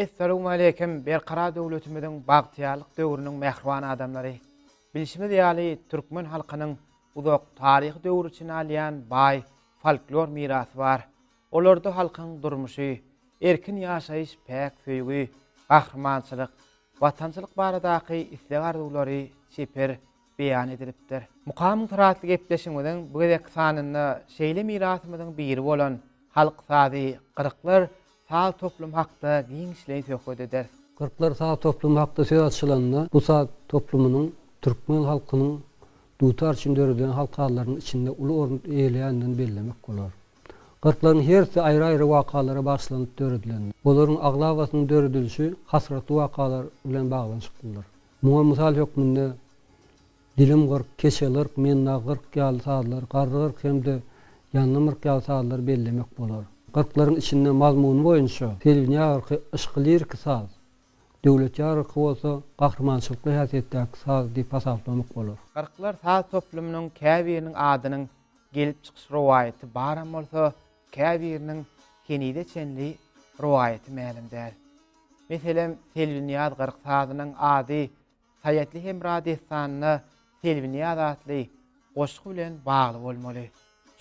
Esselamu aleyküm. Berqara döwletimiziň bagtyarlyk döwrüniň mehriban adamlary. Bilişimiz ýaly türkmen halkynyň uzak taryhy döwrü üçin alýan baý folklor mirasy bar. Olarda halkyň durmuşy, erkin ýaşaýyş, päk söýgü, gahrmançylyk, watançylyk baradaky isleg arzulary şeper beýan edilipdir. Mukam taratly gepleşigimiziň bu gezek sanyny şeýle mirasymyzyň biri bolan halk sazy gyryklar sağ toplum hakda giňişleýi söhbet eder. Kırklar sağ toplum hakda söz açılanına bu sağ toplumunun Türkmen halkının dutar için dörülen halk ağlarının içinde ulu orun eýleýändiğini bellemek bolar. Kırkların hersi ayrı-ayrı wakalara başlanıp dörüdilen. Olaryň aglawasynyň dörüdülüşi hasratly wakalar bilen baglanşykdylar. Muňa mysal hökmünde dilim gyrk, keşeler, menna gyrk ýaly sazlar, garry gyrk hemde ýanly myrk ýaly sazlar bellemek bolar. Kırkların içinde mazmunu boyunca televizyon ışkılir ki saz, devlet yarıkı olsa kahramançılıklı haysiyetdeki saz deyip hasaplamak olur. Kırklar saz toplumunun käbirinin adynyň gelip çıkış rowayaty baram bolsa, käbirinin kenide çenli rowayaty ma'lum däl. Meselem Selvinyaz Kırk sazynyň ady Sayatly Hemra destanyny Selvinyaz atly goşgy bilen bagly bolmaly.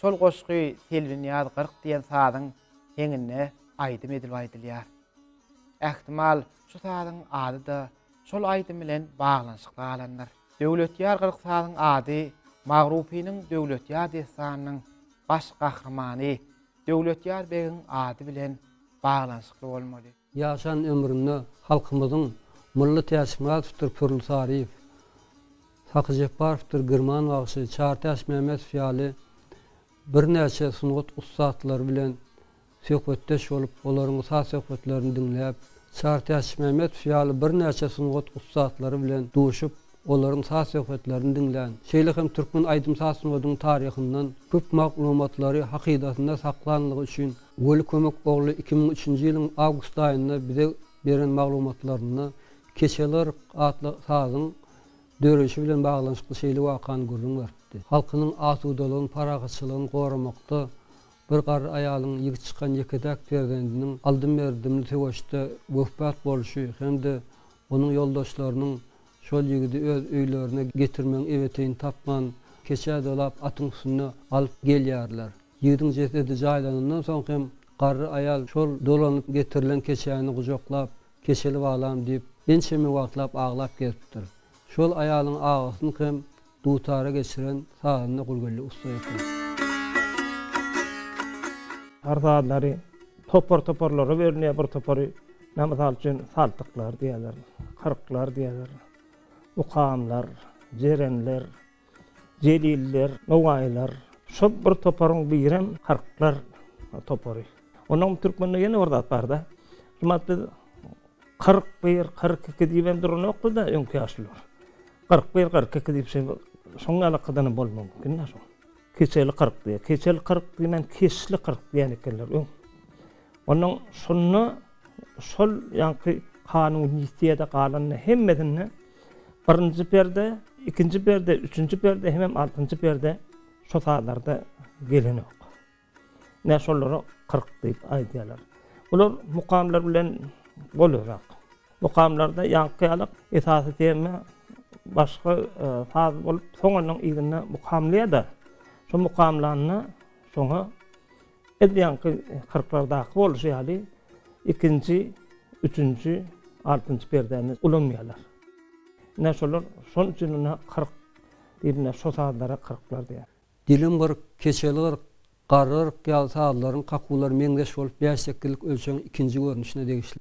Şol goşgy Selvinyaz Kırk diýen sazyň heňine aýdym edilip aýdylýar. Ähtimal şu sazyň ady da şol aýdym bilen baglanşykly alanlar. Döwletýar Kırk sazyň ady Magrupiň Döwletýar destanynyň baş gahrmany Döwletýar begiň ady bilen baglanşykly bolmaly. Ýaşan ömründe halkymyzyň Mully Täşmiýatowdyr, Pürl Saryýew, Saky Jeparovdyr, Gürman Bagşy, Çartaş Mehmet ýaly bir näçe sunugat ustadlar bilen söhbetdeş bolup, olaryň saz söhbetlerini dinläp, Çartaş Mehmet ýaly bir näçe sunugat ustadlary bilen duşup, olaryň saz söhbetlerini dinlän. Şeýle hem türkmen aýdym saz sunugadyň taryhyndan köp maglumatlary hakydasynda saklanlygy üçin Wöli Kömek ogly 2003-nji ýylyň awgust aýynda bize beren maglumatlaryny Keşeler adly sazyň dörüşi bilen baglanşykly şeýle wakany görüň berdi. Halkynyň asudalygyny, paragatçylygyny goramakda bir gar aýalyň ýigit çykan ýekedek perzendiniň aldym berdimli tewaşda wefat bolşy hemde onuň ýoldaşlarynyň şol ýigidi öz öýlerine getirmeň eweteýin tapman keçä dolap atyň üstüne alyp gelýärler. Ýigidiň jesedi jaýlanandan soň hem garry aýal şol dolanyp getirilen keçäni gujoklap, keşeli baglam diýip ençemi wagtlap aglap gelipdir. Şol aýalyň agasyny hem dutara geçiren sahyny gulgully usta ekan. Arzadlary toporlary berniýär, bir topory namazal üçin saltyklar diýerler, kyrklar diýerler, ukamlar, jerenler, jeliller, nowaýlar. Şo bir toporyň birem kyrklar topory. Onuň türkmende ýene bir zat bar da. Şumatda 41, 42 diýen durunokdy da öňki ýaşlylar. 41, 42 diýip şoňa alakadan bolmam mümkin näşo. Keçeli 40 diýär. Keçeli 40 diýen keşli 40 diýen ekenler. Onuň şonu şol ýanky kanuniyetde galanny hemmedini birinji perde, ikinji perde, üçünji perde hem altynjy perde şo saatlarda gelenek. Näşolary 40 diýip aýdýarlar. Ular mukamlar bilen bolýarak. Mukamlarda ýanky esasy tema başga saz bolup soňanyň ýerine mukamlaýar. Şu mukamlarny soňa edýänki 40'lardaky bolşy ýaly ikinji, üçünji, altynjy perdeni ulanmaýarlar. Näşolar şol üçin 40 diýip şo sazlara 40'lar diýär. Dilim gyrk, keşeli gyrk, garry gyrk ýaly sazlaryň kakуулary meňdeş bolup 5 sekillik ölçegiň ikinji görnüşine degişli.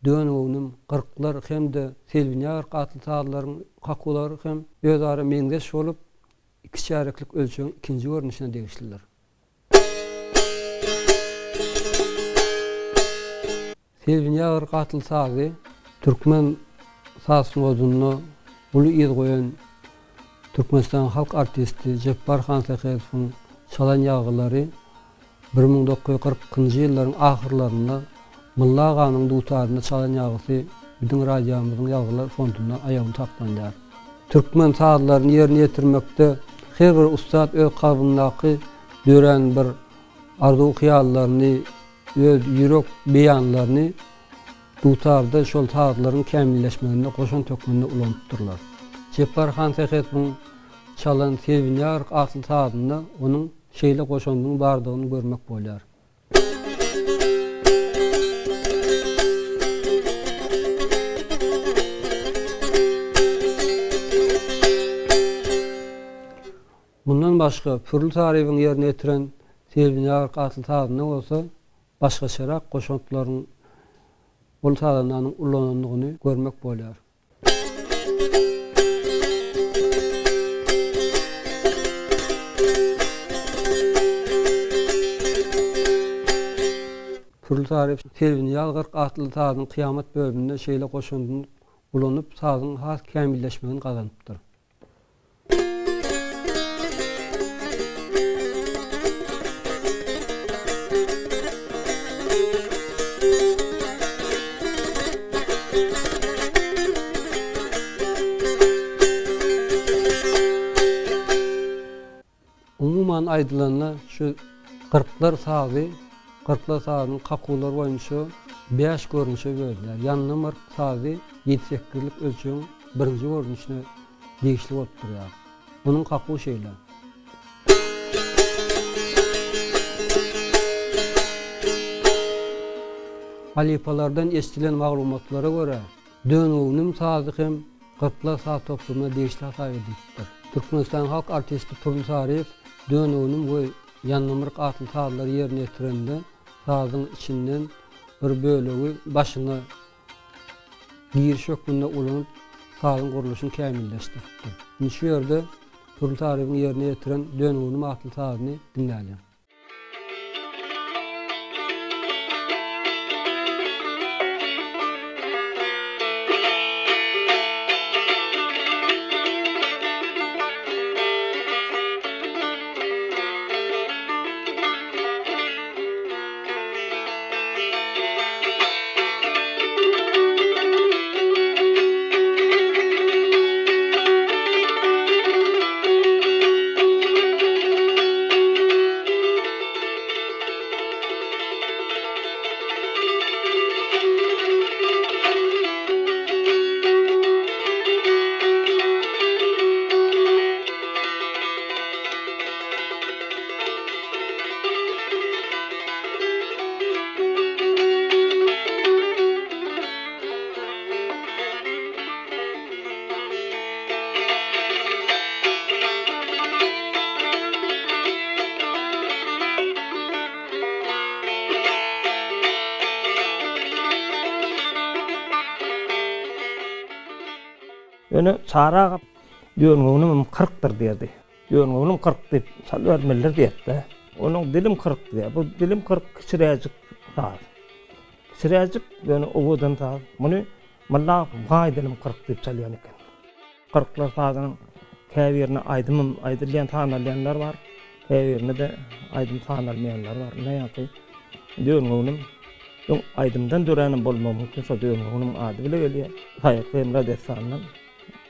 Dönüwünüm kırklar hemde Selvinyaz atly sazlaryň kakуулary hem özara meňdeş bolup 2 çäreklik ölçegiň ikinji görnüşine degişliler. Selvinyaz atly sazy türkmen saz sunugadyny uly ýer goýan Türkmenistan halk artisti Jeppar Hansakheýewiň çalan ýaglary 1940-njy ýyllaryň ahyrlarynda Mulla aganyň dutaryny çalan ýaglysy biziň radiomyzyň ýaglylar fonduna aýagyny tapdanlar. Türkmen sazlaryny ýerine ýetirmekde her bir ustad öz kabyndaky dören bir arzu hiyallaryny, öz ýürek beýanlaryny dutarda şol taatlaryň kämilleşmegine goşun tökmegine ulandypdyrlar. Jepar Han Tehet bu çalan sevinýär asly taadyny, onuň şeýle goşundyň bardygyny görmek bolýar. Bundan başga pürl tarybyny ýerine ýetiren sevinýär asly taadyny bolsa, başga şerak goşunklaryň ol taadanyň ulanandygyny görmek bolýar. Pürl taryp sevinýär 40 asly taadyň kıyamet bölüminde şeýle goşundyň ulanyp tazyň has kämilleşmegini gazanypdyr. Umuman aýdylanyna şu 40'lar sazynyň kakulary boýunça 5 görnüşe bölünýär. Ýanyna bir sazy 7-8'lik ölçüň birinji görnüşine degişli bolup durýar. Onuň kakuly şeýle. Halipalardan eşitilen maglumatlara göre dönüwiniň sazy hem 40'lar saz toplumuna degişli hasap edilipdir. Türkmenistan halk artisti Pürl Taryp dönüwiniň bu ýanlymyk atly taýlary ýerine ýetirende sazyň içinden bir bölegi başyna gir şökünde ulanyp sazyň guruluşyny kämilleşdirdi. Şu ýerde Pürl Tarypyň ýerine ýetiren dönüwiniň atly taýlaryny dinläýär. Ýöne çara dönüwiniň 40'dyr diýdi. Dönüwiniň 40 diýip sal bermeler diýdi. Onuň dilim 40 diýdi. Bu dilim 40 kiçiräjik saz. Kiçiräjik ýöne owadan saz. Muny malla gaý dilim 40 diýip çalýan eken. 40'lar sazynyň käbirine aýdylýan tanalyanlar bar. Käbirine de aýdym tanalmayanlar bar. Näýäki dönüwiniň aýdymdan döränim bolmam mümkin. Şo dönüwiniň ady bile gelýär. Haýat emre desanyň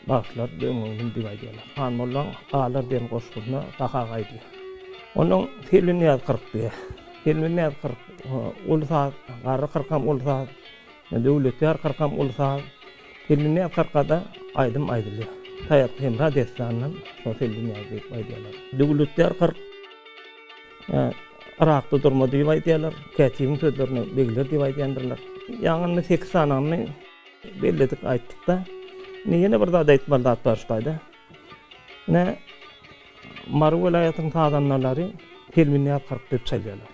başlar dönüwini diýýärler. Han mollan alar diýen goşgyna taha gaýdy. Onuň filmini 40 diýär. Filmini 40 ulsa, gary 40 ulsa, döwletler 40 ulsa. Filmini 40'da aýdym aýdylýar. Haýat emre desanyň şo filmini diýip aýdýarlar. Döwletler 40 Irakda durma diýip aýdýarlar. Käçigiň sözlerini begiler diýip aýdýandylar. Ýaňyny 8 sananyny belledik aýtdykda Niýene bir zat aýtmalar başlaýdy. Ne Marw welaýatynyň taýdanlary filmini 40 diýip çalýarlar.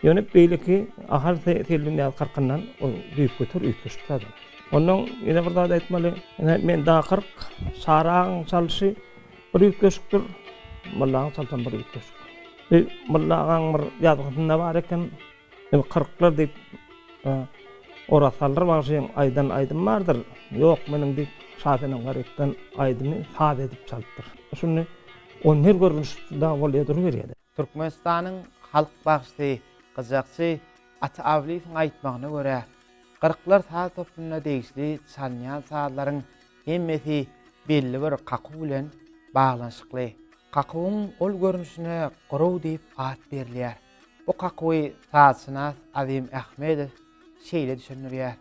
Ýöne beýleki ahal filmini 40'ndan o diýip götür üýtüşdi. Onuň ýene bir zat aýtmaly. Men da 40 saraň çalşy bir üýtüşdir. Mullaň çaltan bir üýtüşdir. Mullaň bir ýazgynda bar eken 40'lar diýip orasallar başyň aýdan aýdym bardyr. Ýok meniň diýip şahynyň garekden aýdymy saz edip çaldyr. Şunu on her görünüşde bolýar berýärdi. Türkmenistanyň halk bagysy, gyzakçy Ata Awliýewiň aýtmagyna görä 40'lar saz toplumuna degişli çalýan sazlaryň hemmesi belli bir kaku bilen baglanşykly. Kakuwyň ol görnüşine guruw diýip at berilýär. Bu kakuwy taýsynas Azim Ahmedow şeýle düşünýär.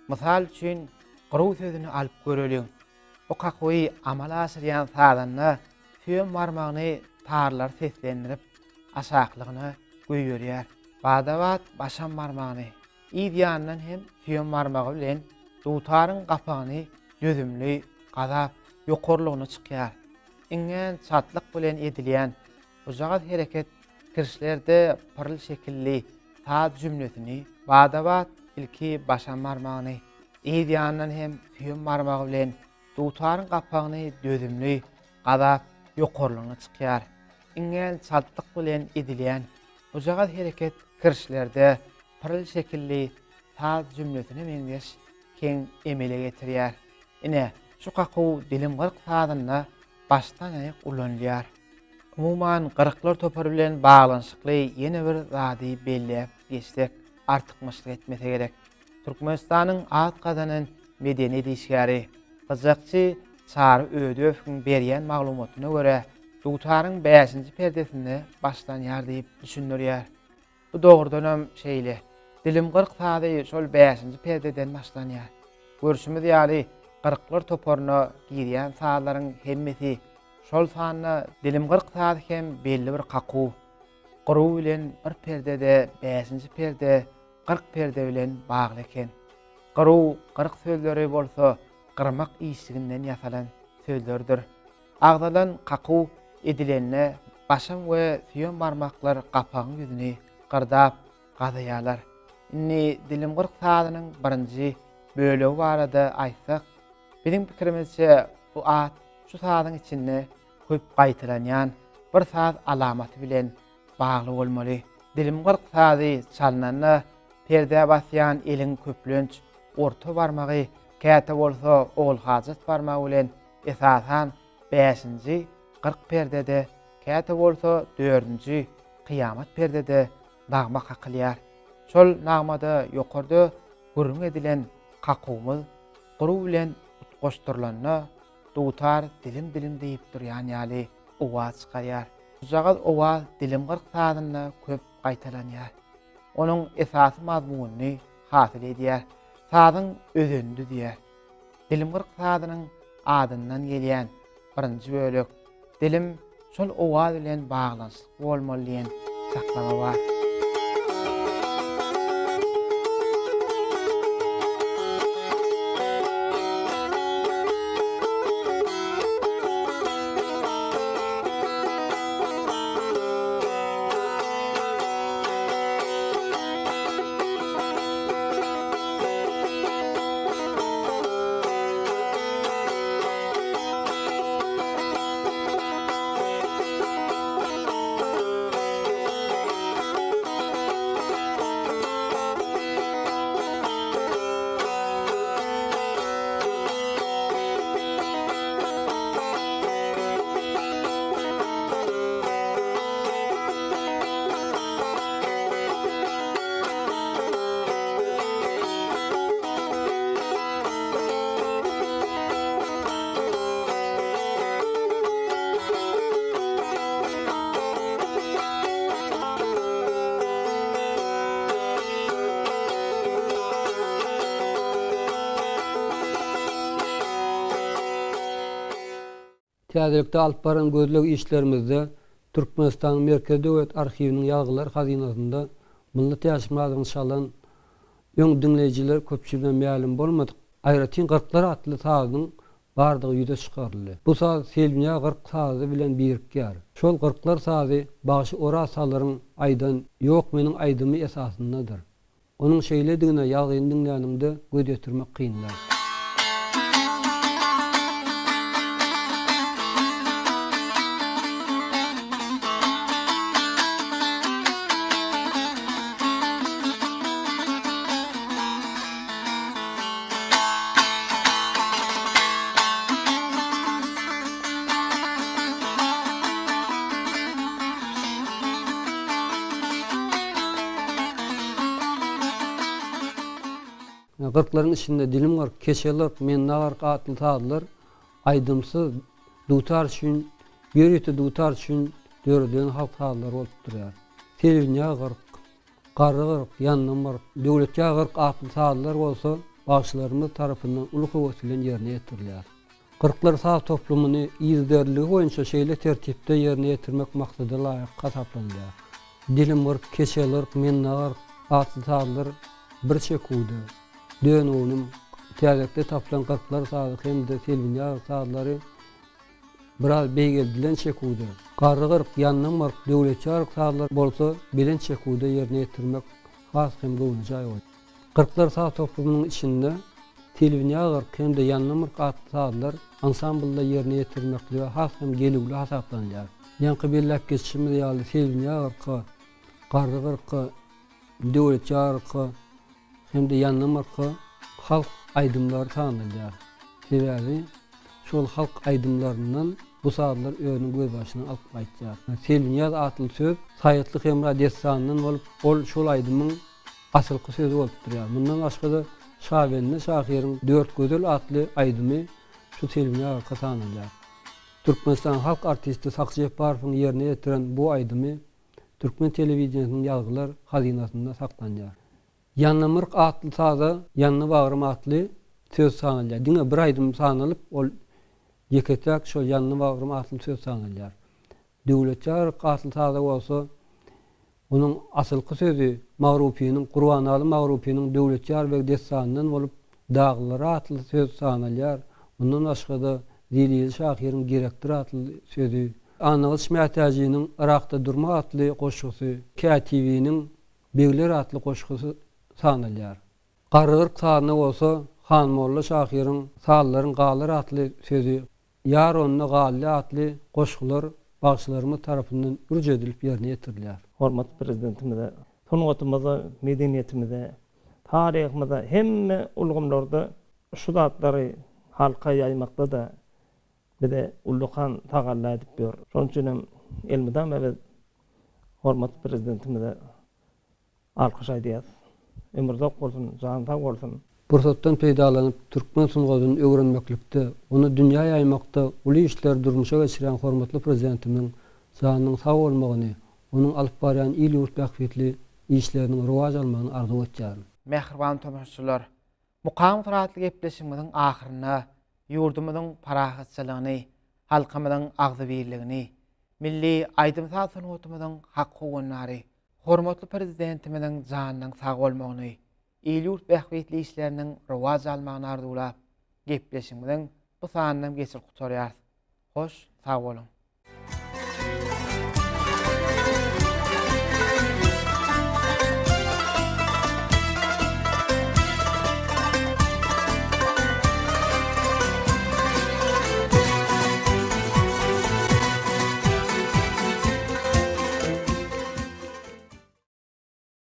Mysal üçin guruw sözüni alyp göreliň. Bu kakuwy amala asyrýan sadanna süýen barmagyny tarlar seslendirip aşaklygyny göýberýär. Badawat başam barmagyny ýandan hem süýen barmagy bilen dutaryň gapagyny gözümli gazap ýokurlygyny çykýar. İňen çatlyk bilen edilýän uzagat hereket kirişlerde pyrl şekilli taýt jümletini badawat ilki başam barmagyny ýandan hem süýen barmagy bilen dutaryň gapagyny gözümli gazap ýokurlygyny çykýar. İňen çatlyk bilen edilýän uzagat hereket kirişlerde pyrl şekilli taýt jümletini meňdeş keň emele getirýär. Ine şu kakuw dilim gyrk sadyna baştan aýak ulanýar. Umuman gyrklar topary bilen baglanşykly ýene bir zady belläp geçdik. Artykmyşlyk etmese gerek. Türkmenistanyň at gazanyň medeni diýişgäri Gyzakçy Çary Ödöwüň berýän maglumatyna görä dutaryň 5-nji perdesinde başlanýar diýip düşünýär. Bu dogrudan şeýle. Dilim gyrk sady şol 5-nji perdeden başlanýar. Görüşimiz ýaly gyrklar toparyna girýän sadaryň hemmesi şol sanyna dilim gyrk sady hem belli bir kakuw. Guruw bilen bir perdede 5-nji perde 40 perde bilen bagly eken. Guruw 40 sözleri bolsa gyrmak ýyşiginden ýasalan sözlerdir. Agdalan kakuw edilenne başam we süýen barmaklar gapagyň ýüzüni gırdap gazaýarlar. Inni dilim gyrk sadynyň birinji bölegi barada aýtsak, bizim pikirimizçe bu at şu sadyň içinde köp gaýtylanýan bir sad alamaty bilen bagly bolmaly. Dilim gyrk sady çalnanna perde basýan eliň köplenç orta barmagy käte bolsa ol hajat barmagy bilen esasan 5-nji 40 perdede käte bolsa 4-nji kıyamat perdede nagma kakylýar. Şol nagmada ýokarda gurrun edilen kakuwymyz guruw bilen goşdurlanna dutar dilim diýip durýan ýaly owaz çykarýar. Uzagat owaz dilim gyrk sadyna köp gaýtalanýar. Onuň esasy mazmunyny hasyl edýär. Sadyň özündü diýär. Dilim gyrk sadynyň adyndan gelýän birinji bölek dilim şol owaz bilen baglanşyk bolmaly diýen saklama bar. Täzelikde alyp baran gözleg işlerimizde Türkmenistan Merkez Döwlet Arhiwiniň ýaglylar hazynasynda millet ýaşmagyny çalan ýöň dinleýijiler köpçüliginden ma'lum bolmadyk aýratyn 40'lar atly sadyň bardygy ýüze çykaryldy. Bu saz Selmiýa 40 sady bilen birikýär. Şol 40'lar sady başy orasalaryň aýdan ýok meniň aýdymy esasyndadyr. Onuň şeýledigine ýagyn dinlänimde göz ýetirmek kynlar. Gırkların içinde dilim gırk, keşeler, men nagar atlı tağdılar, aydımsız, dutar üçün bir ýeti dutar üçin döredýän halk sağlary bolup durýar. Telewizionga gyrk, garry gyrk, ýanyna baryp, döwletçe gyrk atly sağlar bolsa, başlarymyz tarapyndan uly höwesilen ýerine ýetirilýär. Gyrklar sağ toplumyny ýyzderligi boýunça şeýle tertipde ýerine ýetirmek maksadyla laýyk gasaplanýar. Dilim gyrk, keçel gyrk, menna gyrk, atly sağlar bir çekude. Dönüňim täzekde taplan gyrklar sağly hemde telewizionga sağlary biraz beýgeldilen çekude. Garry gyrk, ýanyna baryp, döwletçe gyrk sağlar bolsa, bilen çekude ýerine ýetirmek has hem gowunjay bolar. Gyrklar sağ toplumynyň içinde telewizionga gyrk hemde ýanyna baryp atly sağlar ansamblda ýerine ýetirmekle has hem geligli hasaplanýar. Ýanky belläp geçişimiz ýaly telewizionga gyrk, garry gyrk, döwletçe gyrk hemde ýanyna baryp halk aýdymlary tanylýar. Sebäbi şol halk aýdymlaryndan bu sağlar öňüň göz başyna alyp gaýtýar. Telewizionga atly söz saýatlyk hem radiýasiýanyň bolup, ol şol aýdymyň asylky sözü bolup durýar. Mundan başga da Şabenli Şahyryň Dört Gözel atly aýdymy şu telewizionga tanylýar. Türkmenistan halk artisti Sakjeparowyň ýerine ýetiren bu aýdymy Türkmen telewizionynyň ýazgylar hazinasynda saklanýar. Ýanyna myrk atly taza, ýanyna bagrym atly söz sanylýar. Diňe bir aýdym sanylyp, ol ýeketek şol ýanyna bagrym atly söz sanylýar. Döwletçe atly taza bolsa, onuň asylky sözü Mawrupiýanyň Gurbanaly Mawrupiýanyň döwletçe we destanynyň bolup dağlary atly söz sanylýar. Mundan başga da Zeliýe Şahyryň Gerekdir atly sözü, Anagy Şmätäjiniň Irakda durma atly goşgusy, KTV'niň Begler atly goşgusy sanylýar. Garry gyrk sanyny bolsa, Hanmolla Şahyryň Sağlaryň galary atly sözü, Ýar onyna galy atly goşgular bagşlarymyz tarapyndan ürjedilip ýerine ýetirilýär. Hormatly prezidentimize, sungatymyza, medeniýetimize, taryhymyza hemme ulgamlarda şu zatlary halka ýaymakda da bize ullukan tagalla edip ber. Şoň üçin hem elmydam we hormatly prezidentimize alkyş aýdýas. Ömürzok bolsun, janyta bolsun. Bursatdan peýdalanyp türkmen sungadyny öwrenmeklikde, onu dünýä ýaymakda uly işler durmuşa geçiren hormatly prezidentimiň janynyň sag bolmagyny, onuň alyp barýan il ýurt bähbetli işleriniň rowaj almagyny arzu etýär. Mehriban tomaşçylar, Mukam Fıratly gepleşigimiziň ahyryna ýurdumyzyň parahatçylygyny, halkymyzyň agzy birligini, milli aýdymsal sungatymyzyň hak howunlary, hormatly prezidentimiziň janynyň sag bolmagyny, il ýurt bähbetli işleriniň rowaj almagyny arzulap, gepleşigimiziň bu sanyny geçir gutarýar. Hoş, sag bolun.